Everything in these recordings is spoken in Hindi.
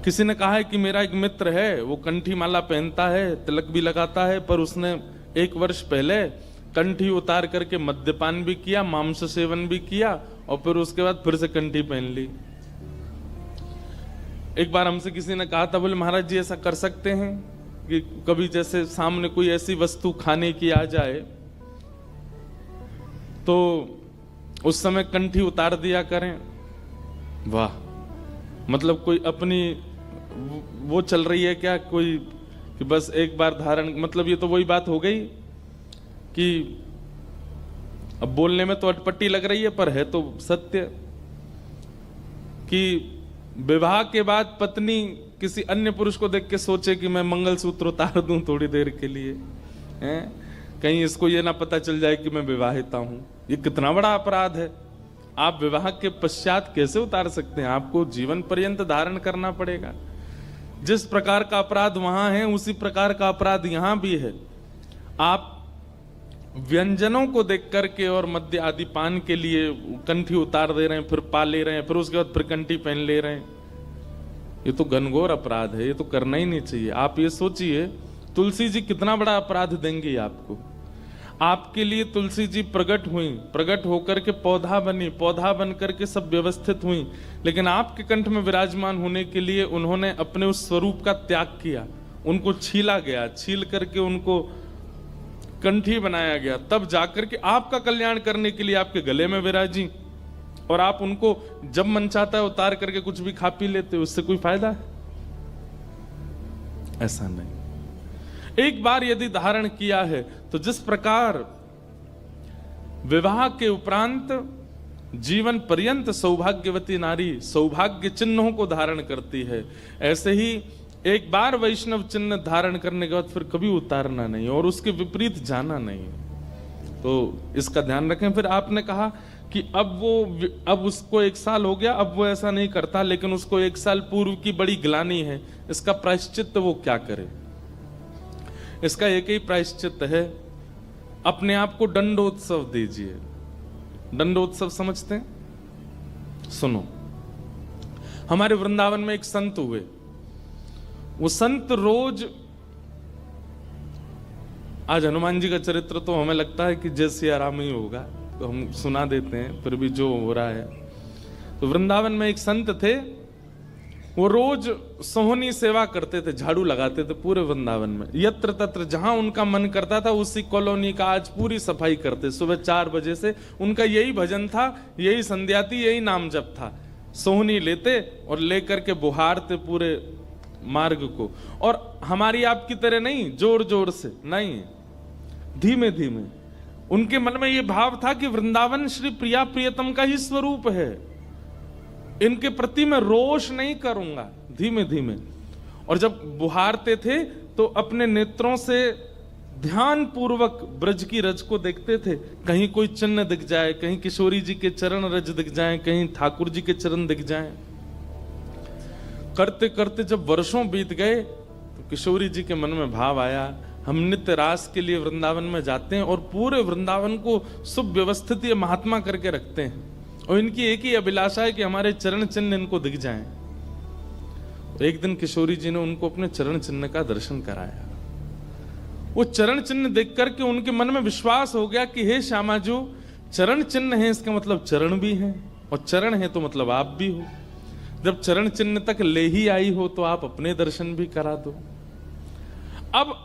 किसी ने कहा है कि मेरा एक मित्र है, वो कंठी माला पहनता है, तिलक भी लगाता है, पर उसने 1 वर्ष पहले कंठी उतार करके मद्यपान भी किया, मांस सेवन भी किया और फिर उसके बाद फिर से कंठी पहन ली। एक बार हमसे किसी ने कहा था, बोले महाराज जी ऐसा कर सकते हैं कि कभी जैसे सामने कोई ऐसी वस्तु खाने की आ जाए तो उस समय कंठी उतार दिया करें। वाह, मतलब कोई अपनी वो चल रही है क्या कोई कि बस एक बार धारण, मतलब ये तो वही बात हो गई कि अब बोलने में तो अटपटी लग रही है पर है तो सत्य कि विवाह के बाद पत्नी किसी अन्य पुरुष को देख के सोचे कि मैं मंगलसूत्र उतार दूं थोड़ी देर के लिए, हैं? कहीं इसको ये ना पता चल जाए कि मैं विवाहिता हूं। ये कितना बड़ा अपराध है। आप विवाह के पश्चात कैसे उतार सकते हैं? आपको जीवन पर्यंत धारण करना पड़ेगा। जिस प्रकार का अपराध वहां है उसी प्रकार का अपराध यहां भी है। आप व्यंजनों को देख करके और मद्य आदि पान के लिए कंठी उतार दे रहे हैं, फिर पा ले रहे हैं, फिर उसके बाद फिर कंठी पहन ले रहे हैं। ये तो घनघोर अपराध है, ये तो करना ही नहीं चाहिए। आप ये सोचिए तुलसी जी कितना बड़ा अपराध देंगी आपको। आपके लिए तुलसी जी प्रकट हुई, प्रकट होकर के पौधा बनी, पौधा बन करके सब व्यवस्थित हुई, लेकिन आपके कंठ में विराजमान होने के लिए उन्होंने अपने उस स्वरूप का त्याग किया। उनको छीला गया, छील करके उनको कंठी बनाया गया, तब जाकर के आपका कल्याण करने के लिए आपके गले में विराजी, और आप उनको जब मन चाहता है उतार करके कुछ भी खा पी लेते हो। उससे कोई फायदा है? ऐसा नहीं। एक बार यदि धारण किया है तो जिस प्रकार विवाह के उपरांत जीवन पर्यंत सौभाग्यवती नारी सौभाग्य चिन्हों को धारण करती है, ऐसे ही एक बार वैष्णव चिन्ह धारण करने के बाद फिर कभी उतारना नहीं और उसके विपरीत जाना नहीं। तो इसका ध्यान रखें। फिर आपने कहा कि अब उसको 1 साल हो गया, अब वो ऐसा नहीं करता, लेकिन उसको 1 साल पूर्व की बड़ी ग्लानि है, इसका प्रायश्चित्त वो क्या करे? इसका एक ही प्रायश्चित्त है, अपने आप को दंडोत्सव दीजिए। दंडोत्सव समझते हैं? सुनो, हमारे वृंदावन में एक संत हुए। वो संत रोज, आज हनुमान जी का चरित्र तो हमें लगता है कि जय सिया राम ही होगा, तो हम सुना देते हैं, फिर भी जो हो रहा है। तो वृंदावन में एक संत थे, वो रोज सोहनी सेवा करते थे, झाड़ू लगाते थे पूरे वृंदावन में। यत्र तत्र जहां उनका मन करता था उसी कॉलोनी का आज पूरी सफाई करते। सुबह 4 बजे से उनका यही भजन था, यही संध्या थी, यही नाम जप था। सोहनी लेते और लेकर के बुहारते पूरे मार्ग को। और हमारी आपकी तरह नहीं जोर जोर से, नहीं, धीमे धीमे। उनके मन में यह भाव था कि वृंदावन श्री प्रिया प्रियतम का ही स्वरूप है, इनके प्रति मैं रोष नहीं करूंगा, धीमे धीमे। और जब बुहारते थे तो अपने नेत्रों से ध्यान पूर्वक ब्रज की रज को देखते थे। कहीं कोई चिन्ह दिख जाए, कहीं किशोरी जी के चरण रज दिख जाए, कहीं ठाकुर जी के चरण दिख जाए। करते करते जब वर्षों बीत गए तो किशोरी जी के मन में भाव आया, हम नित्य रास के लिए वृंदावन में जाते हैं और पूरे वृंदावन को सुव्यवस्थित ये महात्मा करके रखते हैं, और इनकी एक ही अभिलाषा है कि हमारे चरण चिन्ह इनको दिख जाएं। एक दिन किशोरी जी ने उनको अपने चरण चिन्ह का दर्शन कराया। वो चरण चिन्ह देख करके उनके मन में विश्वास हो गया कि हे श्यामा, जो चरण चिन्ह है इसका मतलब चरण भी है, और चरण है तो मतलब आप भी हो। जब चरण चिन्ह तक ले ही आई हो तो आप अपने दर्शन भी करा दो। अब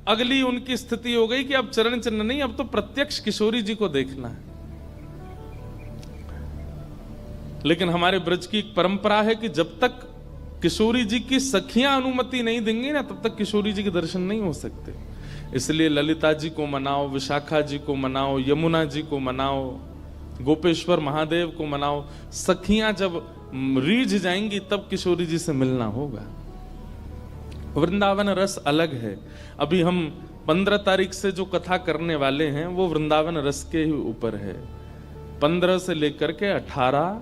अगली उनकी स्थिति हो गई कि अब चरण चिन्ह नहीं, अब तो प्रत्यक्ष किशोरी जी को देखना है। लेकिन हमारे ब्रज की एक परंपरा है कि जब तक किशोरी जी की सखियां अनुमति नहीं देंगी ना, तब तक किशोरी जी के दर्शन नहीं हो सकते। इसलिए ललिता जी को मनाओ, विशाखा जी को मनाओ, यमुना जी को मनाओ, गोपेश्वर महादेव को मनाओ। सखियां जब रीझ जाएंगी तब किशोरी जी से मिलना होगा। वृंदावन रस अलग है। अभी हम 15 तारीख से जो कथा करने वाले हैं वो वृंदावन रस के ही ऊपर है। 15 से लेकर के 18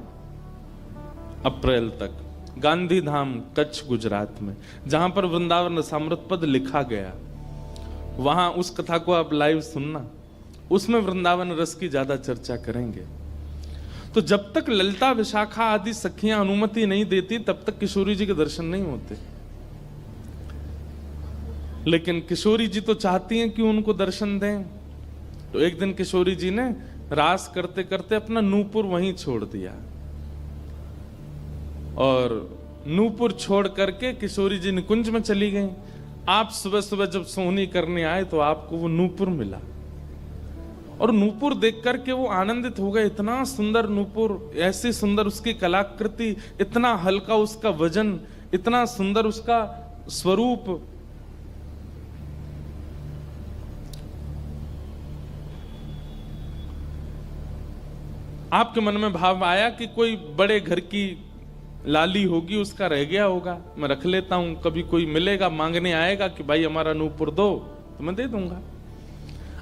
अप्रैल तक गांधी धाम कच्छ गुजरात में, जहां पर वृंदावन रसामृत पद लिखा गया, वहां उस कथा को आप लाइव सुनना, उसमें वृंदावन रस की ज्यादा चर्चा करेंगे। तो जब तक ललिता विशाखा आदि सखियां अनुमति नहीं देती तब तक किशोरी जी के दर्शन नहीं होते। लेकिन किशोरी जी तो चाहती हैं कि उनको दर्शन दें। तो एक दिन किशोरी जी ने रास करते करते अपना नूपुर वहीं छोड़ दिया और नूपुर छोड़ करके किशोरी जी निकुंज में चली गई। आप सुबह सुबह जब सोहनी करने आए तो आपको वो नूपुर मिला और नूपुर देख करके वो आनंदित हो गए। इतना सुंदर नूपुर, ऐसी सुंदर उसकी कलाकृति, इतना हल्का उसका वजन, इतना सुंदर उसका स्वरूप। आपके मन में भाव आया कि कोई बड़े घर की लाली होगी, उसका रह गया होगा, मैं रख लेता हूं, कभी कोई मिलेगा मांगने आएगा कि भाई हमारा नूपुर दो तो मैं दे दूंगा।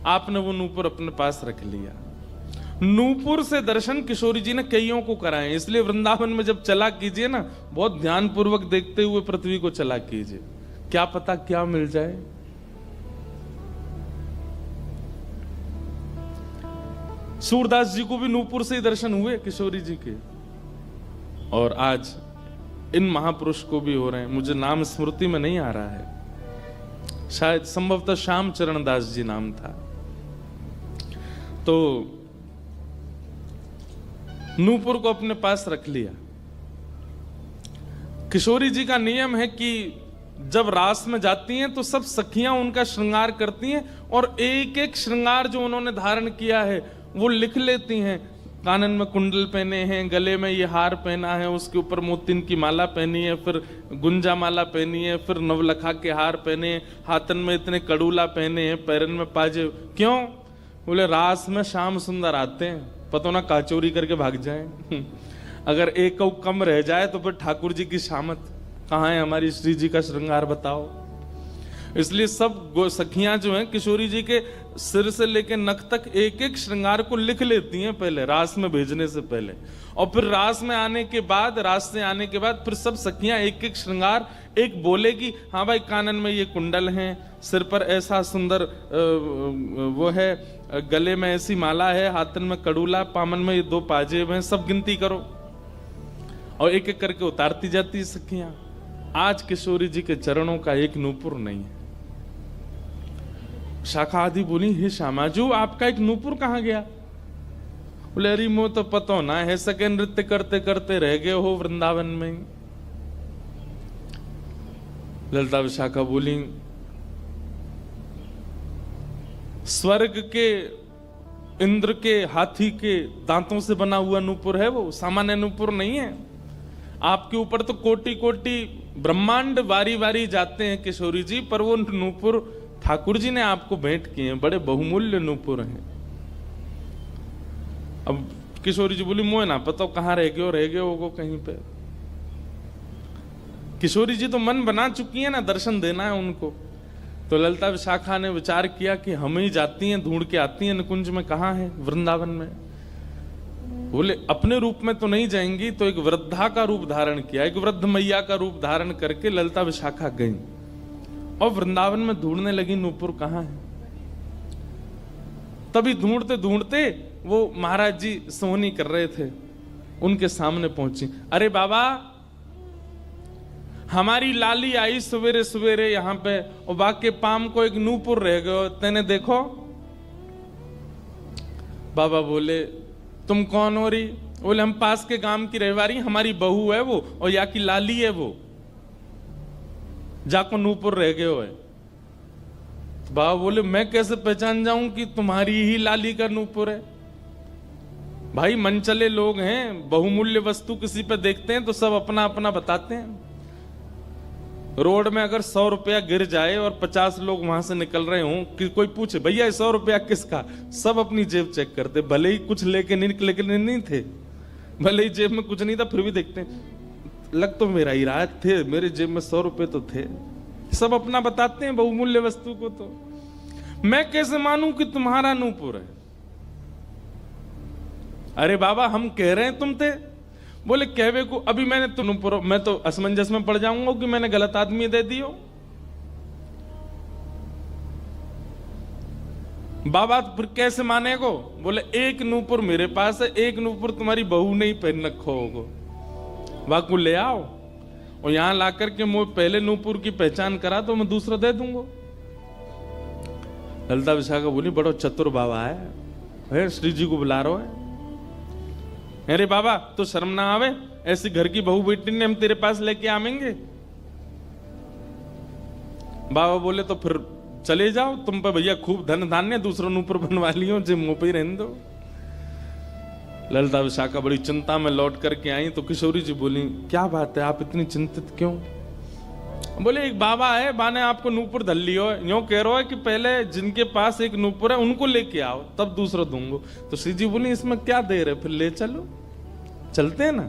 आपने वो नूपुर अपने पास रख लिया। नूपुर से दर्शन किशोरी जी ने कईयों को कराए। इसलिए वृंदावन में जब चला कीजिए ना, बहुत ध्यानपूर्वक देखते हुए पृथ्वी को चला कीजिए, क्या पता क्या मिल जाए। सूरदास जी को भी नूपुर से ही दर्शन हुए किशोरी जी के, और आज इन महापुरुष को भी हो रहे हैं। मुझे नाम स्मृति में नहीं आ रहा है, शायद संभवतः श्याम चरण दास जी नाम था। तो नूपुर को अपने पास रख लिया। किशोरी जी का नियम है कि जब रास में जाती हैं तो सब सखियां उनका श्रृंगार करती हैं और एक एक श्रृंगार जो उन्होंने धारण किया है वो लिख लेती हैं। कानन में कुंडल पहने हैं, गले में ये हार पहना है, उसके ऊपर मोतिन की माला पहनी है, फिर गुंजा माला पहनी है, फिर नवलखा के हार पहने हैं, हाथन में इतने कड़ूला पहने हैं, पैरन में पाजे। क्यों? बोले रास में श्याम सुंदर आते हैं, पता ना काचोरी करके भाग जाए। अगर एक कम रह जाए तो फिर ठाकुर जी की शामत कहाँ है, हमारी श्री जी का श्रृंगार बताओ। इसलिए सब सखियां जो हैं किशोरी जी के सिर से लेकर नख तक एक एक श्रृंगार को लिख लेती हैं पहले, रास में भेजने से पहले। और फिर रास में आने के बाद, रास से आने के बाद फिर सब सखियां एक एक श्रृंगार, एक बोलेगी हाँ भाई कानन में ये कुंडल हैं, सिर पर ऐसा सुंदर वो है, गले में ऐसी माला है, हाथन में कड़ूला, पामन में ये 2 पाजेब हैं, सब गिनती करो। और एक एक करके उतारती जाती सखियां। आज किशोरी जी के चरणों का एक नूपुर नहीं है। शाखा आदि बोली हे श्यामाजू आपका एक नूपुर कहां गया? बोले अरे मो तो पतो ना है, सके नृत्य करते करते रह गए हो वृंदावन में। ललिता विशाखा बोली स्वर्ग के इंद्र के हाथी के दांतों से बना हुआ नूपुर है वो, सामान्य नूपुर नहीं है। आपके ऊपर तो कोटि कोटि ब्रह्मांड वारी वारी जाते हैं किशोरी जी, पर वो नूपुर ठाकुर जी ने आपको भेंट किए हैं, बड़े बहुमूल्य नूपुर हैं। अब किशोरी जी बोली मोए ना पता कहां रह गए हो कहीं पे। किशोरी जी तो मन बना चुकी है ना, दर्शन देना है उनको। तो ललिता विशाखा ने विचार किया कि हम ही जाती हैं, ढूंढ के आती हैं निकुंज में, कहां है, वृंदावन में। बोले अपने रूप में तो नहीं जाएंगी, तो एक वृद्धा का रूप धारण किया, एक वृद्ध मैया का रूप धारण करके ललिता विशाखा गई और वृंदावन में ढूंढने लगी नूपुर कहां है। तभी ढूंढते ढूंढते वो महाराज जी सोहनी कर रहे थे, उनके सामने पहुंची। अरे बाबा हमारी लाली आई सवेरे सवेरे यहाँ पे और बाके पाम को एक नूपुर रह गयो, तेने देखो? बाबा बोले तुम कौन हो रही? बोले हम पास के गांव की रहवारी, हमारी बहू है वो और या की लाली है वो, जाको नूपुर रह गए हो है। तो बाबा बोले मैं कैसे पहचान जाऊं कि तुम्हारी ही लाली का नूपुर है? भाई मनचले लोग हैं, बहुमूल्य वस्तु किसी पे देखते हैं तो सब अपना अपना बताते हैं। रोड में अगर 100 रुपया गिर जाए और 50 लोग वहां से निकल रहे हों, कि कोई पूछे भैया 100 रुपया किसका, सब अपनी जेब चेक करते, भले ही कुछ लेके नहीं थे, भले ही जेब में कुछ नहीं था फिर भी देखते हैं लग तो मेरा ही रहा थे, मेरे जेब में 100 रुपए तो थे। सब अपना बताते हैं बहुमूल्य वस्तु को। तो मैं कैसे मानूं कि तुम्हारा नूपुर है? अरे बाबा हम कह रहे हैं तुम थे। बोले कहवे को अभी मैंने तो नूपुर, मैं तो असमंजस में पड़ जाऊंगा कि मैंने गलत आदमी दे दियो। बाबा फिर कैसे माने को? बोले एक नूपुर मेरे पास है, एक नूपुर तुम्हारी बहू ने ही पहन रखो होगो, वाकू ले आओ और यहां ला करके मुझे पहले नूपुर की पहचान करा तो मैं दूसरा दे दूंगा। ललिता विशाखा बोली बड़ो चतुर बाबा है, श्री जी को बुला रहा है। अरे बाबा तो शर्म ना आवे, ऐसी घर की बहू बेटी ने हम तेरे पास लेके आवेंगे? बाबा बोले तो फिर चले जाओ, तुम पे भैया खूब धन धान्य, दूसरों ऊपर बनवा लियो, जे मुंह पे ही रहने दो। ललिता विशाखा बड़ी चिंता में लौट करके आई तो किशोरी जी बोली क्या बात है, आप इतनी चिंतित क्यों? बोले एक बाबा है, बाने आपको नूपुर धल लियो, यूं कह रहा है कि पहले जिनके पास एक नूपुर है उनको लेके आओ तब दूसरा दूंगो। तो श्री जी बोली इसमें क्या देर है, फिर ले चलो, चलते हैं ना।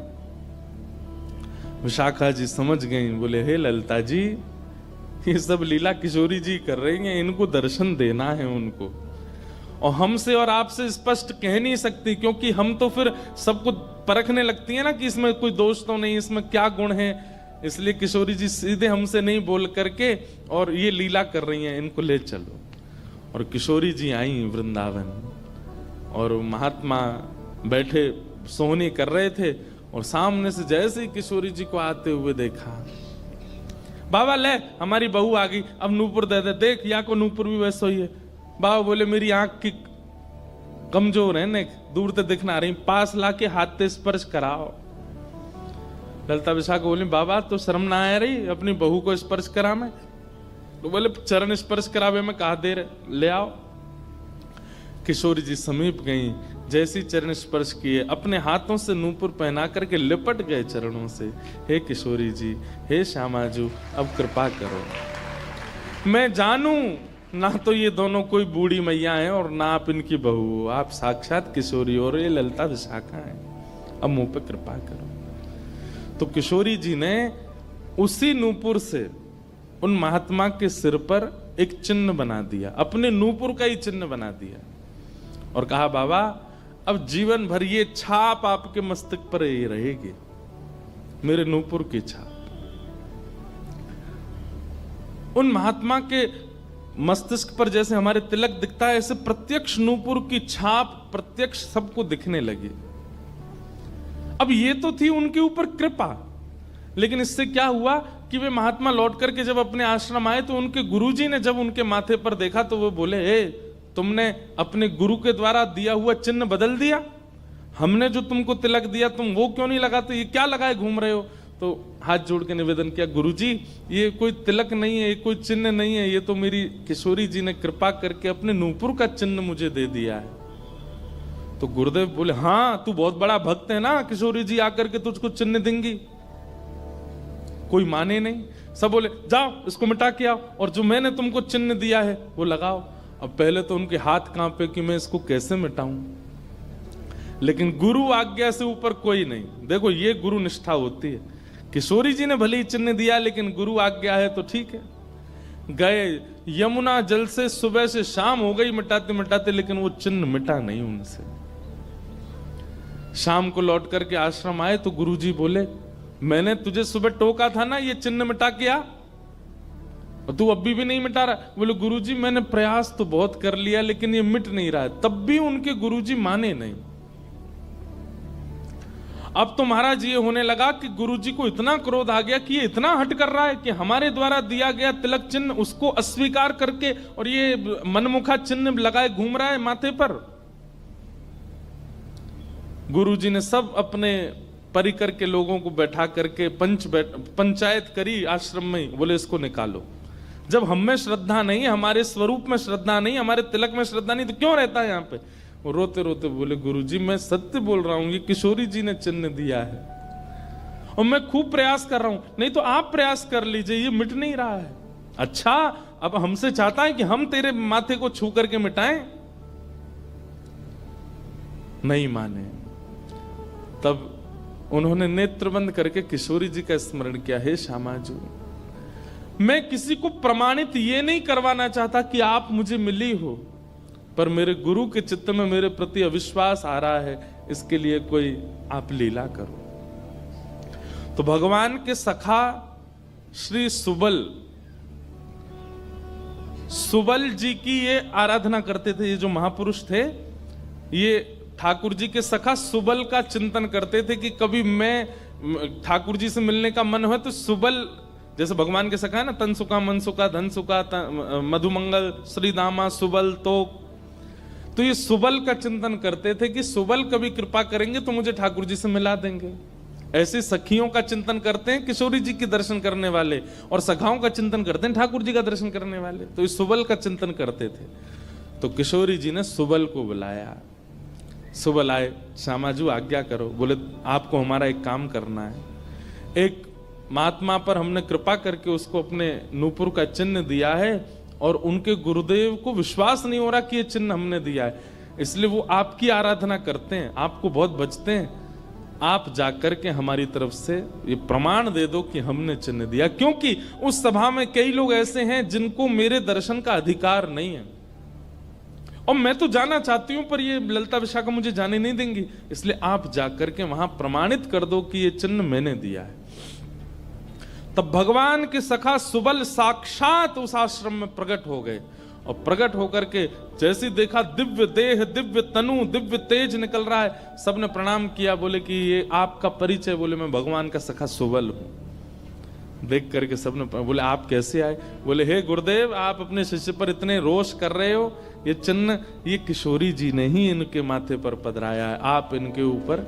विशाखा जी समझ गई, बोले हे ललिता जी ये सब लीला किशोरी जी कर रही हैं, इनको दर्शन देना है उनको, और हमसे और आपसे स्पष्ट कह नहीं सकती, क्योंकि हम तो फिर सबको परखने लगती है ना कि इसमें कोई दोष तो नहीं, इसमें क्या गुण है। इसलिए किशोरी जी सीधे हमसे नहीं बोल करके और ये लीला कर रही हैं, इनको ले चलो। और किशोरी जी आई वृंदावन और महात्मा बैठे सोहनी कर रहे थे और सामने से जैसे ही किशोरी जी को आते हुए देखा, बाबा ले हमारी बहू आ गई, अब नूपुर दे दे, देख या को नूपुर भी वैसा ही है। बाबा बोले मेरी आंख की कमजोर है ने, दूर से दिखना रही, पास लाके हाथ से स्पर्श कराओ। ललिता विशाखा बोली बाबा तो शर्म ना आ रही अपनी बहू को स्पर्श करा में? तो बोले चरण स्पर्श करावे में कहा देर, ले आओ। किशोरी जी समीप गई, जैसी चरण स्पर्श किए अपने हाथों से नूपुर पहना करके लिपट गए चरणों से। हे किशोरी जी, हे श्यामाजू, अब कृपा करो, मैं जानू ना तो ये दोनों कोई बूढ़ी मैया हैं और ना आप इनकी बहू, आप साक्षात किशोरी और ये ललिता विशाखा हैं, अब मुंह पे कृपा करो। तो किशोरी जी ने उसी नूपुर से उन महात्मा के सिर पर एक चिन्ह बना दिया, अपने नूपुर का ही चिन्ह बना दिया और कहा बाबा अब जीवन भर ये छाप आपके मस्तक पर ही रहेगी, मेरे नूपुर की छाप। उन महात्मा के मस्तिष्क पर जैसे हमारे तिलक दिखता है, ऐसे प्रत्यक्ष नूपुर की छाप प्रत्यक्ष सबको दिखने लगी। अब ये तो थी उनके ऊपर कृपा, लेकिन इससे क्या हुआ कि वे महात्मा लौट करके जब अपने आश्रम आए तो उनके गुरुजी ने जब उनके माथे पर देखा तो वो बोले हे तुमने अपने गुरु के द्वारा दिया हुआ चिन्ह बदल दिया, हमने जो तुमको तिलक दिया तुम वो क्यों नहीं लगाते, ये क्या लगाए घूम रहे हो? तो हाथ जोड़ के निवेदन किया गुरुजी ये कोई तिलक नहीं है, ये कोई चिन्ह नहीं है, ये तो मेरी किशोरी जी ने कृपा करके अपने नूपुर का चिन्ह मुझे दे दिया है। तो गुरुदेव बोले हाँ तू बहुत बड़ा भक्त है ना, किशोरी जी आकर के तुझको चिन्ह देंगी। कोई माने नहीं, सब बोले जाओ इसको मिटा के आओ और जो मैंने तुमको चिन्ह दिया है वो लगाओ। अब पहले तो उनके हाथ कांपे कि मैं इसको कैसे मिटाऊं, लेकिन गुरु आज्ञा से ऊपर कोई नहीं। देखो ये गुरु निष्ठा होती है, किशोरी जी ने भले ही चिन्ह दिया लेकिन गुरु आज्ञा है तो ठीक है। गए यमुना जल से सुबह से शाम हो गई मिटाते मिटाते, लेकिन वो चिन्ह मिटा नहीं उनसे। शाम को लौट करके आश्रम आए तो गुरुजी बोले मैंने तुझे सुबह टोका था ना ये चिन्ह मिटा के आ, और तू अभी भी नहीं मिटा रहा। बोले गुरुजी मैंने प्रयास तो बहुत कर लिया लेकिन ये मिट नहीं रहा है। तब भी उनके गुरुजी माने नहीं। अब तो महाराज ये होने लगा कि गुरुजी को इतना क्रोध आ गया कि ये इतना हट कर रहा है कि हमारे द्वारा दिया गया तिलक चिन्ह उसको अस्वीकार करके और ये मनमुखा चिन्ह लगाए घूम रहा है माथे पर। गुरुजी ने सब अपने परिकर के लोगों को बैठा करके पंचायत करी आश्रम में, बोले इसको निकालो। जब हम में श्रद्धा नहीं, हमारे स्वरूप में श्रद्धा नहीं, हमारे तिलक में श्रद्धा नहीं, तो क्यों रहता है यहाँ पे? वो रोते रोते बोले गुरुजी मैं सत्य बोल रहा हूं, ये किशोरी जी ने चिन्ह दिया है और मैं खूब प्रयास कर रहा हूं, नहीं तो आप प्रयास कर लीजिए, ये मिट नहीं रहा है। अच्छा अब हमसे चाहता है कि हम तेरे माथे को छू करके मिटाएं? नहीं माने। तब उन्होंने नेत्र बंद करके किशोरी जी का स्मरण किया, हे श्यामाजू मैं किसी को प्रमाणित ये नहीं करवाना चाहता कि आप मुझे मिली हो, पर मेरे गुरु के चित्त में मेरे प्रति अविश्वास आ रहा है, इसके लिए कोई आप लीला करो। तो भगवान के सखा श्री सुबल सुबल जी की ये आराधना करते थे। ये जो महापुरुष थे, ये ठाकुर जी के सखा सुबल का चिंतन करते थे कि कभी मैं ठाकुर जी से मिलने का मन हो तो सुबल, जैसे भगवान के सखा है ना, तन सुखा, मन सुखा, धन सुखा, मधुमंगल, श्रीदामा, सुबल, तो ये सुबल का चिंतन करते थे कि सुबल कभी कृपा करेंगे तो मुझे ठाकुर जी से मिला देंगे। ऐसे सखियों का चिंतन करते हैं किशोरी जी के दर्शन करने वाले, और सखाओं का चिंतन करते हैं ठाकुर जी का दर्शन करने वाले। तो इस सुबल का चिंतन करते थे। तो किशोरी जी ने सुबल को बुलाया। सुबल आए, श्यामाजू आज्ञा करो। बोले आपको हमारा एक काम करना है। एक महात्मा पर हमने कृपा करके उसको अपने नूपुर का चिन्ह दिया है, और उनके गुरुदेव को विश्वास नहीं हो रहा कि ये चिन्ह हमने दिया है, इसलिए वो आपकी आराधना करते हैं, आपको बहुत बचते हैं। आप जाकर के हमारी तरफ से ये प्रमाण दे दो कि हमने चिन्ह दिया, क्योंकि उस सभा में कई लोग ऐसे हैं जिनको मेरे दर्शन का अधिकार नहीं है, और मैं तो जाना चाहती हूं पर ये ललिता विशाखा मुझे जाने नहीं देंगी, इसलिए आप जाकर के वहां प्रमाणित कर दो कि ये चिन्ह मैंने दिया है। तब भगवान के सखा सुबल साक्षात उस आश्रम में प्रकट हो गए, और प्रकट होकर के जैसे देखा दिव्य देह, दिव्य तनु, दिव्य तेज निकल रहा है, सबने प्रणाम किया। बोले कि ये आपका परिचय? बोले मैं भगवान का सखा सुबल हूं। देख करके सबने बोले आप कैसे आए? बोले हे गुरुदेव, आप अपने शिष्य पर इतने रोष कर रहे हो, ये चिन्ह ये किशोरी जी ने ही इनके माथे पर पधराया है, आप इनके ऊपर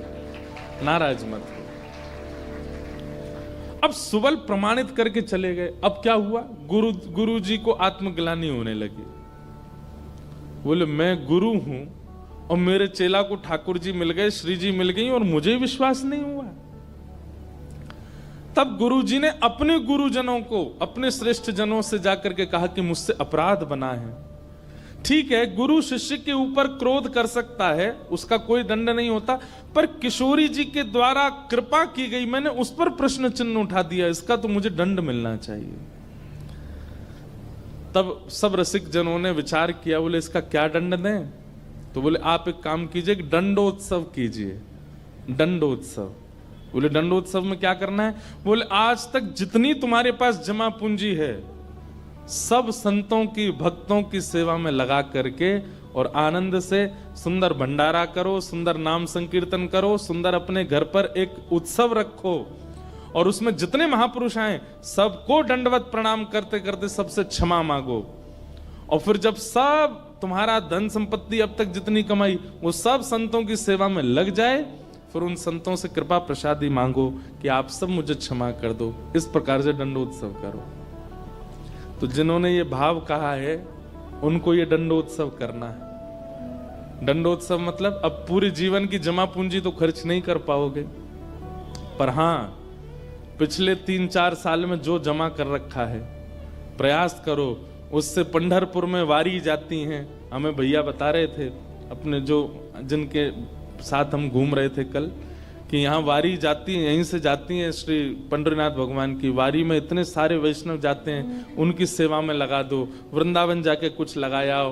नाराज मत हो। अब सुबल प्रमाणित करके चले गए। अब क्या हुआ? गुरु जी को आत्मग्लानि होने लगी। बोले मैं गुरु हूं और मेरे चेला को ठाकुर जी मिल गए, श्री जी मिल गई, और मुझे विश्वास नहीं हुआ। तब गुरु जी ने अपने गुरुजनों को, अपने श्रेष्ठ जनों से जाकर के कहा कि मुझसे अपराध बना है। ठीक है, गुरु शिष्य के ऊपर क्रोध कर सकता है, उसका कोई दंड नहीं होता, पर किशोरी जी के द्वारा कृपा की गई, मैंने उस पर प्रश्न चिन्ह उठा दिया, इसका तो मुझे दंड मिलना चाहिए। तब सब रसिक जनों ने विचार किया, बोले इसका क्या दंड दें? तो बोले आप एक काम कीजिए, दंडोत्सव कीजिए। दंडोत्सव। बोले दंडोत्सव में क्या करना है? बोले आज तक जितनी तुम्हारे पास जमा पूंजी है सब संतों की, भक्तों की सेवा में लगा करके और आनंद से सुंदर भंडारा करो, सुंदर नाम संकीर्तन करो, सुंदर अपने घर पर एक उत्सव रखो, और उसमें जितने महापुरुष आए सबको दंडवत प्रणाम करते करते सबसे क्षमा मांगो। और फिर जब सब तुम्हारा धन संपत्ति अब तक जितनी कमाई वो सब संतों की सेवा में लग जाए, फिर उन संतों से कृपा प्रसादी मांगो कि आप सब मुझे क्षमा कर दो। इस प्रकार से दंडोत्सव करो। तो जिन्होंने ये भाव कहा है उनको ये दंडोत्सव करना है। दंडोत्सव मतलब अब पूरे जीवन की जमा पूंजी तो खर्च नहीं कर पाओगे, पर हां पिछले 3-4 साल में जो जमा कर रखा है प्रयास करो उससे। पंढरपुर में वारी जाती हैं, हमें भैया बता रहे थे अपने जो जिनके साथ हम घूम रहे थे कल, कि यहाँ वारी जाती है, यहीं से जाती है श्री पंडरीनाथ भगवान की वारी में इतने सारे वैष्णव जाते हैं, उनकी सेवा में लगा दो। वृंदावन जाके कुछ लगाया,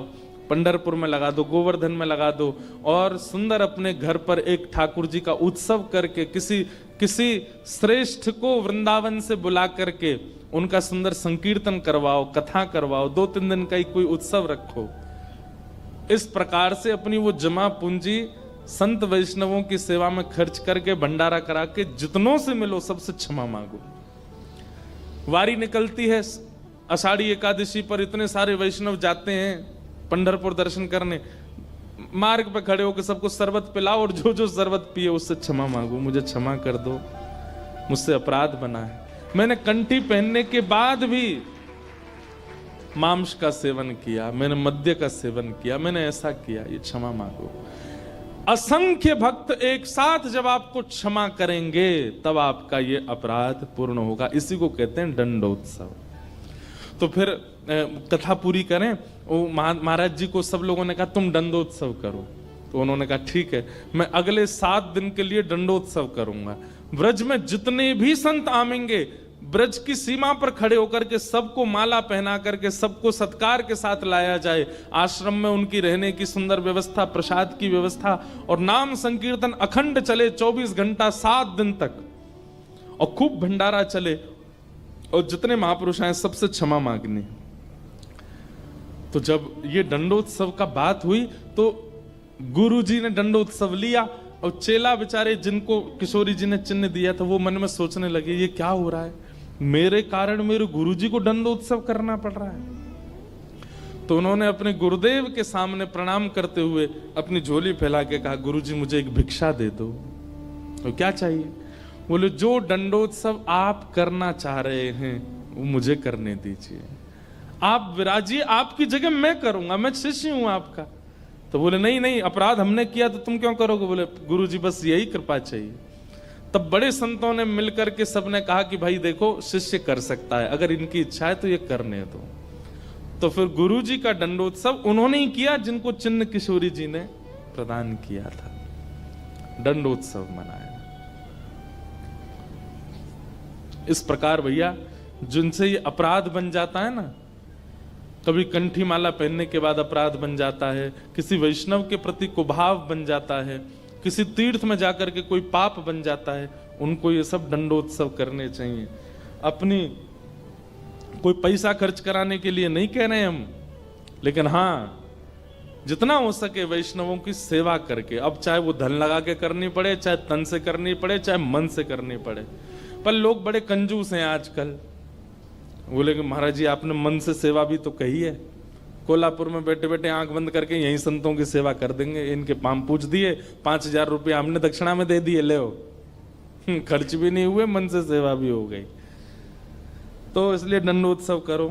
पंढरपुर में लगा दो, गोवर्धन में लगा दो, और सुंदर अपने घर पर एक ठाकुर जी का उत्सव करके किसी श्रेष्ठ को वृंदावन से बुला करके उनका सुंदर संकीर्तन करवाओ, कथा करवाओ, 2-3 दिन का ही कोई उत्सव रखो। इस प्रकार से अपनी वो जमा पूंजी संत वैष्णवों की सेवा में खर्च करके भंडारा करा के जितनों से मिलो सबसे क्षमा मांगो। वारी निकलती है आषाढ़ी एकादशी पर, इतने सारे वैष्णव जाते हैं पंढरपुर दर्शन करने, मार्ग पे खड़े होकर सबको शरबत पिलाओ, और जो जो शरबत पिए उससे क्षमा मांगो, मुझे क्षमा कर दो, मुझसे अपराध बना है, मैंने कंठी पहनने के बाद भी मांस का सेवन किया, मैंने मद्य का सेवन किया, मैंने ऐसा किया, ये क्षमा मांगो। असंख्य भक्त एक साथ जब आपको क्षमा करेंगे तब आपका ये अपराध पूर्ण होगा। इसी को कहते हैं दंडोत्सव। तो फिर कथा पूरी करें, वो महाराज जी को सब लोगों ने कहा तुम दंडोत्सव करो, तो उन्होंने कहा ठीक है, मैं अगले 7 दिन के लिए दंडोत्सव करूंगा। ब्रज में जितने भी संत आवेंगे ब्रज की सीमा पर खड़े होकर के सबको माला पहना करके सबको सत्कार के साथ लाया जाए। आश्रम में उनकी रहने की सुंदर व्यवस्था, प्रसाद की व्यवस्था, और नाम संकीर्तन अखंड चले 24 घंटा 7 दिन तक, और खूब भंडारा चले, और जितने महापुरुष आए सबसे क्षमा मांगनी। तो जब ये दंडोत्सव का बात हुई तो गुरुजी ने दंडोत्सव लिया और चेला बेचारे जिनको किशोरी जी ने चिन्ह दिया था वो मन में सोचने लगे ये क्या हो रहा है, मेरे कारण मेरे गुरुजी को दंडोत्सव करना पड़ रहा है। तो उन्होंने अपने गुरुदेव के सामने प्रणाम करते हुए अपनी झोली फैला के कहा, गुरुजी मुझे एक भिक्षा दे दो। तो क्या चाहिए? बोले जो दंडोत्सव आप करना चाह रहे हैं वो मुझे करने दीजिए, आप विराजिए, आपकी जगह मैं करूंगा, मैं शिष्य हूं आपका। तो बोले नहीं नहीं, अपराध हमने किया तो तुम क्यों करोगे? बोले गुरुजी बस यही कृपा चाहिए। तब बड़े संतों ने मिलकर के सबने कहा कि भाई देखो शिष्य कर सकता है, अगर इनकी इच्छा है तो ये करने दो। तो फिर गुरुजी का दंडोत्सव उन्होंने ही किया जिनको चिन्ह किशोरी जी ने प्रदान किया था, दंडोत्सव मनाया। इस प्रकार भैया जिनसे ये अपराध बन जाता है ना, कभी कंठी माला पहनने के बाद अपराध बन जाता है, किसी वैष्णव के प्रति कुभाव बन जाता है, किसी तीर्थ में जाकर के कोई पाप बन जाता है, उनको ये सब दंडोत्सव करने चाहिए। अपनी कोई पैसा खर्च कराने के लिए नहीं कह रहे हम, लेकिन हाँ जितना हो सके वैष्णवों की सेवा करके, अब चाहे वो धन लगा के करनी पड़े, चाहे तन से करनी पड़े, चाहे मन से करनी पड़े। पर लोग बड़े कंजूस हैं आजकल, बोले कि महाराज जी आपने मन से सेवा भी तो कही है, कोल्हापुर में बैठे बैठे आंख बंद करके यही संतों की सेवा कर देंगे, इनके पाम पूछ दिए, 5,000 रुपये हमने दक्षिणा में दे दिए, ले खर्च भी नहीं हुए, मन से सेवा भी हो गई। तो इसलिए दंडोत्सव करो।